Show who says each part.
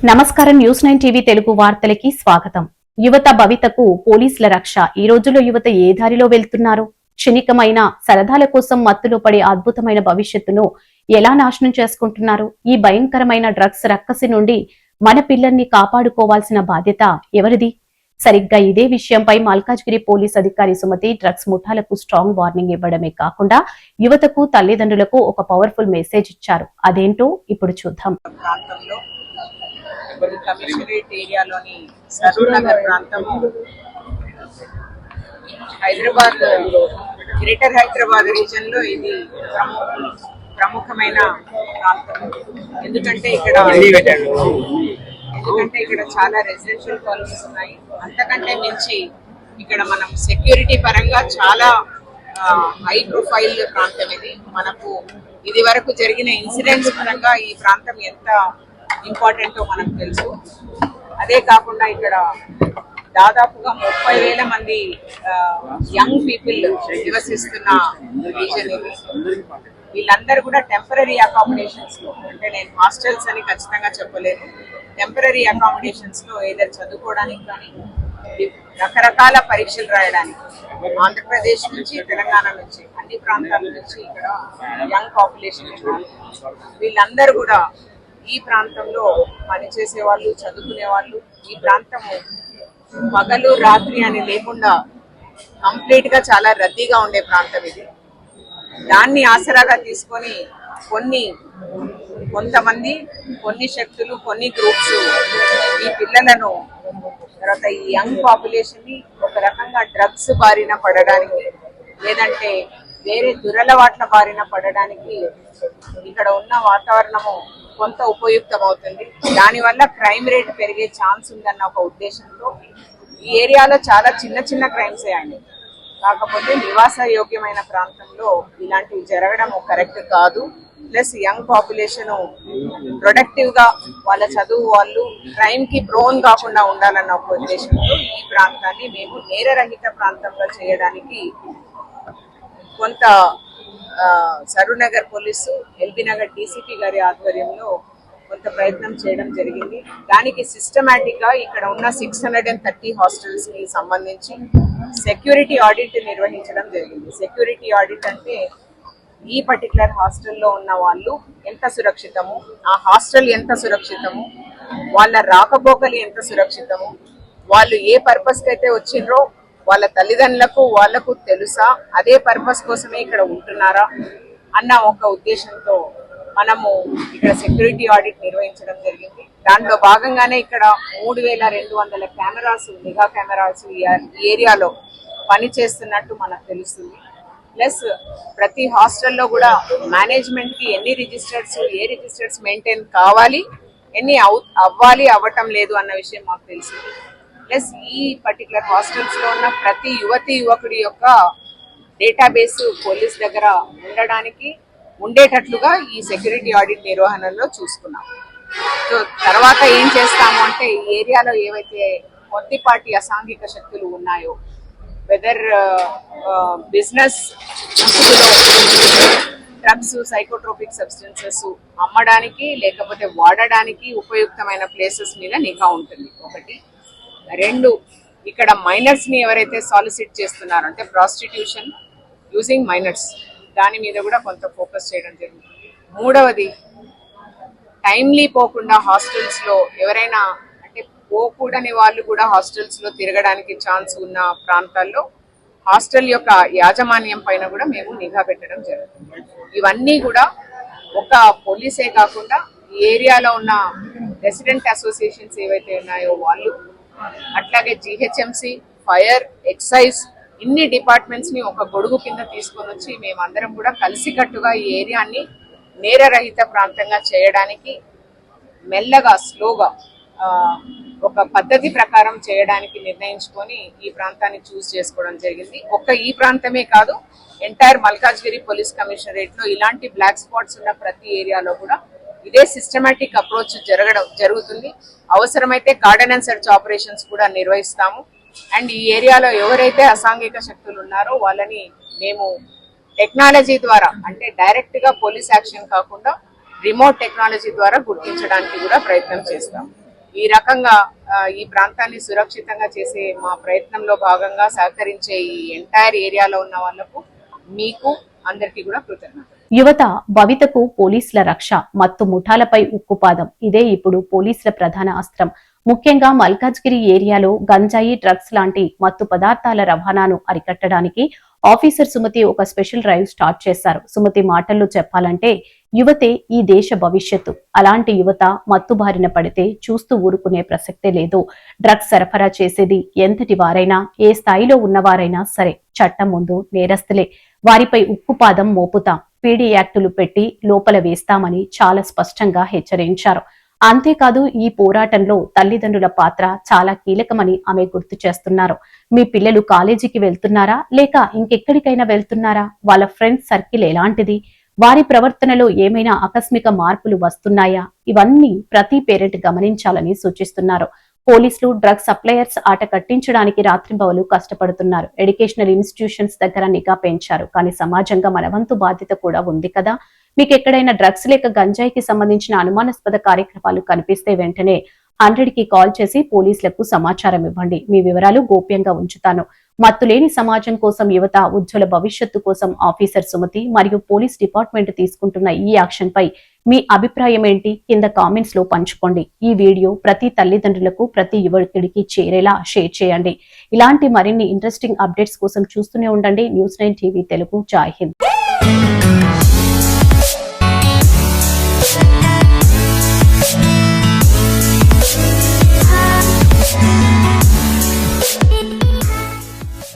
Speaker 1: నమస్కారం news 9 TV Telugu వార్తలకి స్వాగతం. యువత భవితకు పోలీసుల రక్ష. ఈ రోజుల్లో యువత ఏ దారిలో వెళ్తున్నారు? క్షణికమైన సరదాల కోసం మత్తులో పడే అద్భుతమైన భవిష్యత్తును ఎలా నాశనం చేసుకుంటున్నారు? ఈ భయంకరమైన డ్రగ్స్ రక్కసి నుండి మన పిల్లల్ని కాపాడుకోవాల్సిన బాధ్యత ఎవరిది? సరిగ్గా ఇదే విషయంపై మల్కాజ్గిరి పోలీస్ అధికారి సుమతి డ్రగ్స్ ముఠాలకు స్ట్రాంగ్ వార్నింగ్ ఇవ్వడమే కాకుండా యువతకు తల్లిదండ్రులకు ఒక పవర్ఫుల్ మెసేజ్ ఇచ్చారు. అదేంటో ఇప్పుడు చూద్దాం.
Speaker 2: కమిషనరేట్ ఏరియాలోని సరూర్ నగర్ ప్రాంతము హైదరాబాద్ గ్రేటర్ హైదరాబాద్ రీజన్ లో ఇది ప్రముఖమైన ప్రాంతం. ఎందుకంటే ఇక్కడ చాలా రెసిడెన్షియల్ కాలనీస్ ఉన్నాయి. అంతకంటే మించి ఇక్కడ మనం సెక్యూరిటీ పరంగా చాలా హై ప్రొఫైల్ ప్రాంతం ఇది. మనకు ఇది వరకు జరిగిన ఇన్సిడెంట్స్ పరంగా ఈ ప్రాంతం ఎంత ఇంపార్టెంటో మనకు తెలుసు. అదే కాకుండా ఇక్కడ దాదాపుగా 30,000 మంది యంగ్ పీపుల్ నివసిస్తున్న రీజన్ ఇది. వీళ్ళందరూ కూడా టెంపరీ అకామిడేషన్స్ లో, అంటే నేను హాస్టల్స్ అని ఖచ్చితంగా చెప్పలేను, టెంపరీ అకామిడేషన్స్ లో ఏదైనా చదువుకోవడానికి కానీ రకరకాల పరీక్షలు రాయడానికి ఆంధ్రప్రదేశ్ నుంచి, తెలంగాణ నుంచి, అన్ని ప్రాంతాల నుంచి ఇక్కడ యంగ్ పాపులేషన్ వీళ్ళందరూ కూడా ఈ ప్రాంతంలో పనిచేసే వాళ్ళు, చదువుకునే వాళ్ళు. ఈ ప్రాంతము పగలు రాత్రి అని లేకుండా కంప్లీట్ గా చాలా రద్దీగా ఉండే ప్రాంతం ఇది. దాన్ని ఆసరాగా తీసుకొని కొంతమంది, కొన్ని శక్తులు, కొన్ని గ్రూప్స్ ఈ పిల్లలను, తర్వాత ఈ యంగ్ పాపులేషన్ ని ఒక రకంగా డ్రగ్స్ బారిన పడడానికి, లేదంటే వేరే దురలవాట్ల బారిన పడడానికి ఇక్కడ ఉన్న వాతావరణము కొంత ఉపయుక్తం అవుతుంది. దానివల్ల క్రైమ్ రేట్ పెరిగే ఛాన్స్ ఉందన్న ఒక ఉద్దేశంతో ఈ ఏరియాలో చాలా చిన్న చిన్న క్రైమ్స్ అయ్యాయి. కాకపోతే నివాస యోగ్యమైన ప్రాంతంలో ఇలాంటివి జరగడం కరెక్ట్ కాదు. ప్లస్ యంగ్ పాపులేషన్ ప్రొడక్టివ్ గా వాళ్ళ చదువు, వాళ్ళు క్రైమ్ కి ప్రోన్ కాకుండా ఉండాలన్న ఒక ఉద్దేశంతో ఈ ప్రాంతాన్ని మేము నేరరహిత ప్రాంతంలో చేయడానికి కొంత Saroor Nagar police, LB Nagar DCP గారి ఆధ్వర్యంలో కొంత ప్రయత్నం చేయడం జరిగింది. దానికి సిస్టమేటిక్ గా ఇక్కడ ఉన్న 630 హాస్టల్స్ కి సంబంధించి సెక్యూరిటీ ఆడిట్ నిర్వహించడం జరిగింది. సెక్యూరిటీ ఆడిట్ అంటే ఈ పర్టికులర్ హాస్టల్లో ఉన్న వాళ్ళు ఎంత సురక్షితము, ఆ హాస్టల్ ఎంత సురక్షితము, వాళ్ళ రాకపోకలు ఎంత సురక్షితము, వాళ్ళు ఏ పర్పస్ కి అయితే వచ్చిండ్రో వాళ్ళ తల్లిదండ్రులకు వాళ్లకు తెలుసా, అదే పర్పస్ కోసమే ఇక్కడ ఉంటున్నారా అన్న ఒక ఉద్దేశంతో మనము ఇక్కడ సెక్యూరిటీ ఆడిట్ నిర్వహించడం జరిగింది. దాంట్లో భాగంగానే ఇక్కడ 3,200 కెమెరాస్, నిఘా కెమెరాస్ ఈ ఏరియాలో పనిచేస్తున్నట్టు మనకు తెలుస్తుంది. ప్లస్ ప్రతి హాస్టల్లో కూడా మేనేజ్మెంట్ కి ఎన్ని రిజిస్టర్స్, ఏ రిజిస్టర్స్ మెయింటైన్ కావాలి, ఎన్ని అవ్వాలి, అవ్వటం లేదు అన్న విషయం మాకు తెలిసింది. ప్లస్ ఈ పర్టికులర్ హాస్టల్స్ లో ఉన్న ప్రతి యువకుడి యొక్క డేటాబేస్ పోలీస్ దగ్గర ఉండేటట్లుగా ఈ సెక్యూరిటీ ఆడిట్ నిర్వహణలో చూసుకున్నాం. సో తర్వాత ఏం చేస్తాము అంటే ఈ ఏరియాలో ఏవైతే కొద్దిపాటి అసాంఘిక శక్తులు ఉన్నాయో, whether business drugs, psychotropic substances అమ్మడానికి లేకపోతే వాడడానికి ఉపయుక్తమైన ప్లేసెస్ మీద నిఘా ఉంటుంది. ఒకటి. రెండు, ఇక్కడ మైనర్స్ ని ఎవరైతే సాలిసిట్ చేస్తున్నారో, అంటే ప్రాస్టిట్యూషన్ యూజింగ్ మైనర్స్, దాని మీద కూడా కొంత ఫోకస్ చేయడం జరుగుతుంది. మూడవది, టైమ్లీ పోకుండా హాస్టల్స్ లో ఎవరైనా, అంటే పోకూడని వాళ్ళు కూడా హాస్టల్స్ లో తిరగడానికి ఛాన్స్ ఉన్న ప్రాంతాల్లో హాస్టల్ యొక్క యాజమాన్యం పైన కూడా మేము నిఘా పెట్టడం జరుగుతుంది. ఇవన్నీ కూడా ఒక పోలీసే కాకుండా ఈ ఏరియాలో ఉన్న రెసిడెంట్ అసోసియేషన్స్ ఏవైతే ఉన్నాయో వాళ్ళు, అట్లాగే జిహెచ్ఎంసి, ఫైర్, ఎక్సైజ్, ఇన్ని డిపార్ట్మెంట్స్ ని ఒక గొడుగు కింద తీసుకొని వచ్చి మేమందరం కూడా కలిసికట్టుగా ఈ ఏరియాని నేరరహిత ప్రాంతంగా చేయడానికి మెల్లగా, స్లోగా ఒక పద్ధతి ప్రకారం చేయడానికి నిర్ణయించుకొని ఈ ప్రాంతాన్ని చూస్ చేసుకోవడం జరిగింది. ఈ ప్రాంతమే కాదు, ఎంటైర్ మల్కాజ్గిరి పోలీస్ కమిషనరేట్ లో ఇలాంటి బ్లాక్ స్పాట్స్ ఉన్న ప్రతి ఏరియాలో కూడా ఇదే సిస్టమేటిక్ అప్రోచ్ జరుగుతుంది. అవసరమైతే కార్డన్ అండ్ సెర్చ్ ఆపరేషన్స్ కూడా నిర్వహిస్తాము. అండ్ ఈ ఏరియాలో ఎవరైతే అసాంఘిక శక్తులు ఉన్నారో వాళ్ళని మేము టెక్నాలజీ ద్వారా, అంటే డైరెక్ట్ గా పోలీస్ యాక్షన్ కాకుండా రిమోట్ టెక్నాలజీ ద్వారా గుర్తించడానికి కూడా ప్రయత్నం చేస్తాం. ఈ రకంగా ఈ ప్రాంతాన్ని సురక్షితంగా చేసే మా ప్రయత్నంలో భాగంగా సహకరించే ఈ ఎంటైర్ ఏరియాలో ఉన్న వాళ్లకు మీకు అందరికీ కూడా కృతజ్ఞతలు.
Speaker 1: యువత భవితకు పోలీసుల రక్ష, మత్తు ముఠాలపై ఉక్కుపాదం. ఇదే ఇప్పుడు పోలీసుల ప్రధాన అస్త్రం. ముఖ్యంగా మల్కాజ్గిరి ఏరియాలో గంజాయి, డ్రగ్స్ లాంటి మత్తు పదార్థాల రవాణాను అరికట్టడానికి ఆఫీసర్ సుమతి ఒక స్పెషల్ డ్రైవ్ స్టార్ట్ చేశారు. సుమతి మాటల్లో చెప్పాలంటే యువతే ఈ దేశ భవిష్యత్తు. అలాంటి యువత మత్తు బారిన పడితే చూస్తూ ఊరుకునే ప్రసక్తే లేదు. డ్రగ్స్ సరఫరా చేసేది ఎంతటి వారైనా, ఏ స్థాయిలో ఉన్నవారైనా సరే చట్టం ముందు నేరస్తులే. వారిపై ఉక్కుపాదం మోపుతాం, పీడీ యాక్టులు పెట్టి లోపల వేస్తామని చాలా స్పష్టంగా హెచ్చరించారు. అంతేకాదు ఈ పోరాటంలో తల్లిదండ్రుల పాత్ర చాలా కీలకమని ఆమె గుర్తు చేస్తున్నారు. మీ పిల్లలు కాలేజీకి వెళ్తున్నారా లేక ఇంకెక్కడికైనా వెళ్తున్నారా? వాళ్ళ ఫ్రెండ్స్ సర్కిల్ ఎలాంటిది? వారి ప్రవర్తనలో ఏమైనా ఆకస్మిక మార్పులు వస్తున్నాయా? ఇవన్నీ ప్రతి పేరెంట్ గమనించాలని సూచిస్తున్నారు. పోలీసులు డ్రగ్ సప్లయర్స్ ఆట కట్టించడానికి రాత్రింబవలు కష్టపడుతున్నారు. ఎడ్యుకేషనల్ ఇన్స్టిట్యూషన్స్ దగ్గర నిఘా పెంచారు. కానీ సమాజంగా మనవంతు బాధ్యత కూడా ఉంది కదా. మీకు ఎక్కడైనా డ్రగ్స్ లేక గంజాయికి సంబంధించిన అనుమానాస్పద కార్యక్రమాలు కనిపిస్తే వెంటనే 100కి కాల్ చేసి పోలీసులకు సమాచారం ఇవ్వండి. మీ వివరాలు గోప్యంగా ఉంచుతాను. మత్తులేని సమాజం కోసం, యువత ఉజ్వల భవిష్యత్తు కోసం ఆఫీసర్ సుమతి మరియు పోలీస్ డిపార్ట్మెంట్ తీసుకుంటున్న ఈ యాక్షన్ పై మీ అభిప్రాయం ఏంటి? కింద కామెంట్స్ లో పంచుకోండి. ఈ వీడియో ప్రతి తల్లిదండ్రులకు, ప్రతి యువకుడికి చేరేలా షేర్ చేయండి. ఇలాంటి మరిన్ని ఇంట్రెస్టింగ్ అప్డేట్స్ కోసం చూస్తూనే ఉండండి News9 TV తెలుగు. జై హింద్.